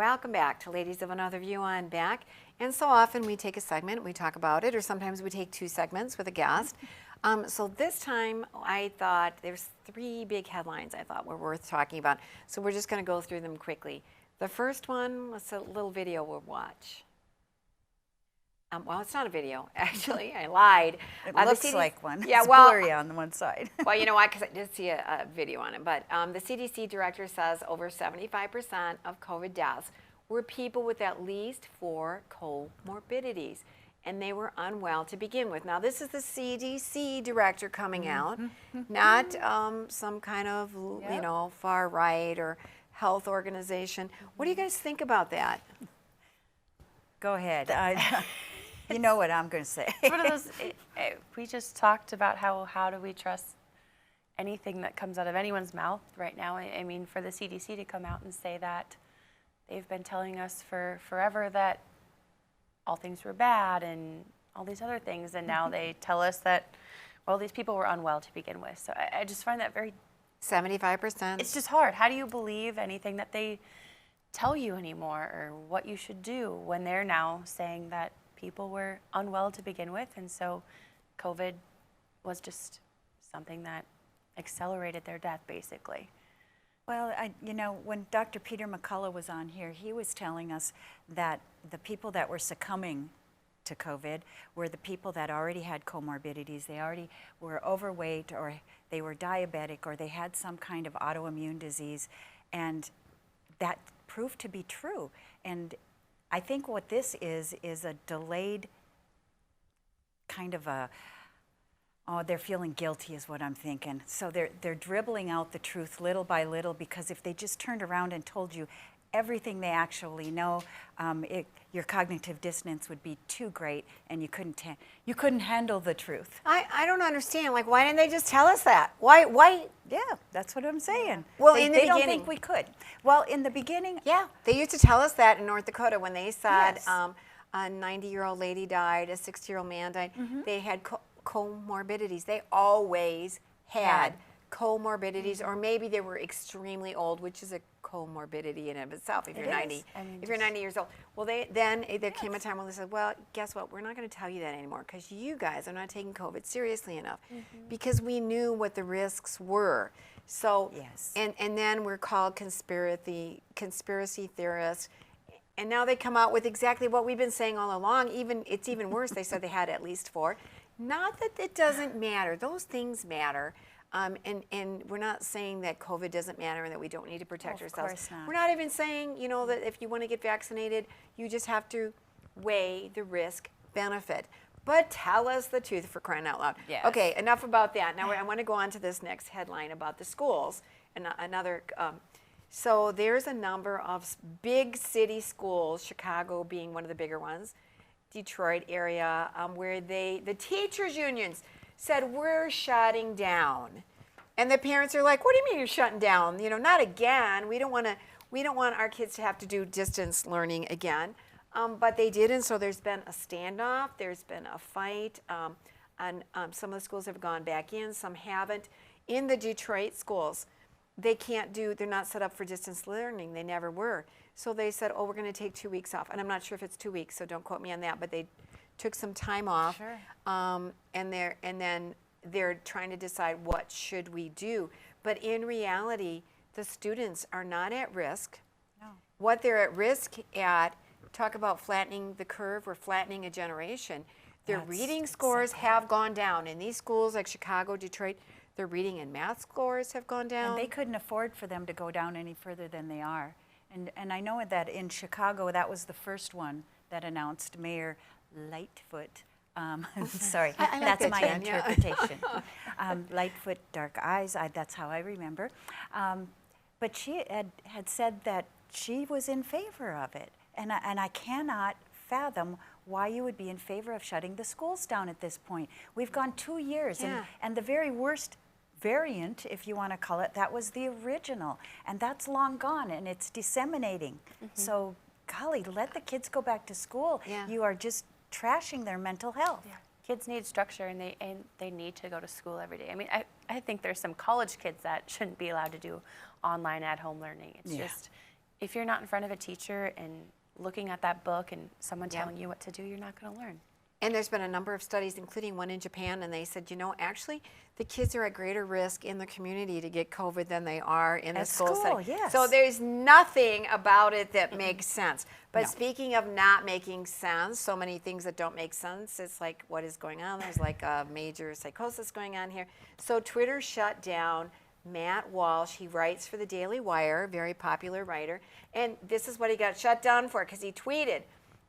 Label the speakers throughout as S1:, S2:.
S1: welcome back to Ladies of Another View on Back. And so often we take a segment, we talk about it, or sometimes we take two segments with a guest. So this time I thought there's three big headlines I thought were worth talking about. So we're just going to go through them quickly. The first one was a little video we'll watch. Well, it's not a video, actually. I lied.
S2: It looks like one.
S1: Yeah,
S2: it's
S1: well,
S2: blurry on the one side.
S1: Well, you know what? Because I did see a video on it. But the CDC director says over 75% of COVID deaths were people with at least 4 comorbidities, and they were unwell to begin with. Now, this is the CDC director coming out, not some kind of, you know, far right or health organization. What do you guys think about that?
S2: Go ahead. You know what I'm going to say.
S3: One of those, we just talked about how do we trust anything that comes out of anyone's mouth right now. I mean, for the CDC to come out and say that they've been telling us for forever that all things were bad and all these other things, and now they tell us that, well, these people were unwell to begin with. So I just find that very...
S1: 75%.
S3: It's just hard. How do you believe anything that they tell you anymore, or what you should do when they're now saying that people were unwell to begin with, and so COVID was just something that accelerated their death, basically?
S2: Well, you know, when Dr. Peter McCullough was on here, he was telling us that the people that were succumbing to COVID were the people that already had comorbidities. They already were overweight, or they were diabetic, or they had some kind of autoimmune disease, and that proved to be true. And I think what this is a delayed kind of a, oh, they're feeling guilty is what I'm thinking. So they're dribbling out the truth little by little, because if they just turned around and told you everything they actually know, your cognitive dissonance would be too great, and you couldn't handle the truth.
S1: I don't understand. Like, why didn't they just tell us that? Why?
S2: Yeah, that's what I'm saying.
S1: Well,
S2: they
S1: in the
S2: don't
S1: beginning-
S2: think we could. Well, in the beginning,
S1: Yeah, they used to tell us that in North Dakota when they said
S2: Yes.
S1: a 90-year-old lady died, a 60-year-old man died. They had comorbidities. They always had comorbidities, or maybe they were extremely old, which is a comorbidity in and of itself. If you're 90,
S3: I mean,
S1: if you're 90 years old, well, there came a time when they said, well, guess what? We're not going to tell you that anymore, because you guys are not taking COVID seriously enough, because we knew what the risks were. So, and then we're called conspiracy theorists. And now they come out with exactly what we've been saying all along. It's even worse. They said they had at least 4. Not that it doesn't matter. Those things matter. And we're not saying that COVID doesn't matter and that we don't need to protect ourselves.
S2: Of course not.
S1: We're not even saying, you know, that if you want to get vaccinated, you just have to weigh the risk benefit. But tell us the truth, for crying out loud.
S2: Yes.
S1: Okay, enough about that. Now I want to go on to this next headline about the schools. And so there's a number of big city schools, Chicago being one of the bigger ones, Detroit area, where the teachers' unions said, we're shutting down. And the parents are like, what do you mean you're shutting down? You know, not again. We don't want our kids to have to do distance learning again. But they did, and so there's been a standoff, there's been a fight, and some of the schools have gone back in, some haven't. In the Detroit schools, they're not set up for distance learning. They never were. So they said, oh, we're going to take 2 weeks off. And I'm not sure if it's 2 weeks, so don't quote me on that, but they took some time off.
S2: Sure.
S1: And then they're trying to decide what should we do. But in reality, the students are not at risk.
S2: No.
S1: What they're at risk at, talk about flattening the curve, we're flattening a generation. Their reading scores have gone down. In these schools like Chicago, Detroit, their reading and math scores have gone down.
S2: And they couldn't afford for them to go down any further than they are. And I know that in Chicago, that was the first one that announced Mayor Lightfoot. Sorry,
S1: I like
S2: that's
S1: that,
S2: my
S1: Jen, yeah.
S2: interpretation. Lightfoot, dark eyes, that's how I remember. But she had said that she was in favor of it. And I cannot fathom why you would be in favor of shutting the schools down at this point. We've gone 2 years, and the very worst variant, if you want to call it, that was the original. And that's long gone, and it's disseminating. So, golly, let the kids go back to school.
S1: Yeah.
S2: You are just trashing their mental health.
S3: Yeah. Kids need structure, and they need to go to school every day. I mean, I think there's some college kids that shouldn't be allowed to do online at-home learning. It's just, if you're not in front of a teacher and looking at that book and someone
S1: Yep.
S3: telling you what to do, you're not going to learn.
S1: And there's been a number of studies, including one in Japan, and they said, you know, actually, the kids are at greater risk in the community to get COVID than they are in the
S2: At
S1: school
S2: school,
S1: setting.
S2: yes.
S1: So there's nothing about it that makes sense. But
S2: No.
S1: speaking of not making sense, so many things that don't make sense, it's like, what is going on? There's like a major psychosis going on here. So Twitter shut down Matt Walsh. He writes for the Daily Wire, very popular writer. And this is what he got shut down for, because he tweeted,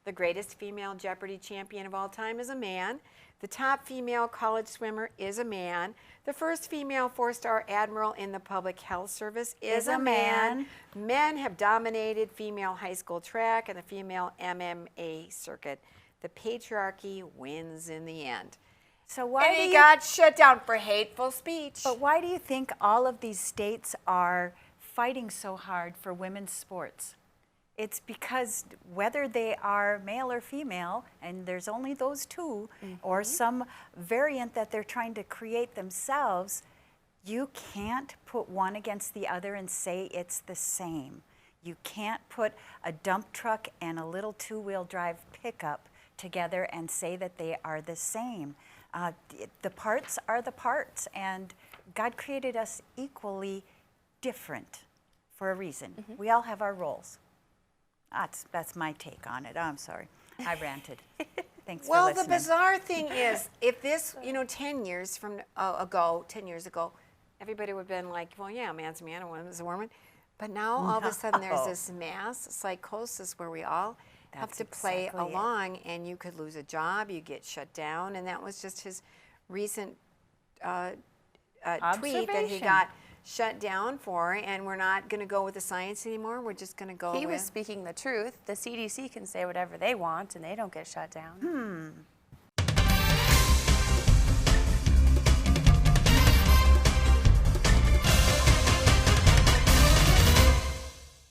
S1: "The greatest female Jeopardy champion of all time is a man. The top female college swimmer is a man. The first female four-star admiral in the public health service is a man. Men have dominated female high school track and the female MMA circuit. The patriarchy wins in the end."
S2: So why
S1: And
S2: do
S1: he
S2: you
S1: got shut down for hateful speech.
S2: But why do you think all of these states are fighting so hard for women's sports? It's because whether they are male or female, and there's only those two, or some variant that they're trying to create themselves, you can't put one against the other and say it's the same. You can't put a dump truck and a little two-wheel drive pickup together and say that they are the same. The parts are the parts, and God created us equally different for a reason. We all have our roles. That's my take on it. I'm sorry. I ranted. Thanks
S1: Well,
S2: for
S1: the
S2: listening.
S1: bizarre thing is, if this, 10 years ago, everybody would have been like, well, yeah, a man's a man, a woman's a woman. But now, all of a sudden, there's
S2: No.
S1: this mass psychosis where we all have
S2: That's
S1: to play
S2: exactly it.
S1: along, and you could lose a job, you get shut down, and that was just his recent tweet that he
S2: Observation.
S1: got shut down for, and we're not going to go with the science anymore. We're just going to go
S3: He was
S1: with...
S3: speaking the truth. The CDC can say whatever they want and they don't get shut down.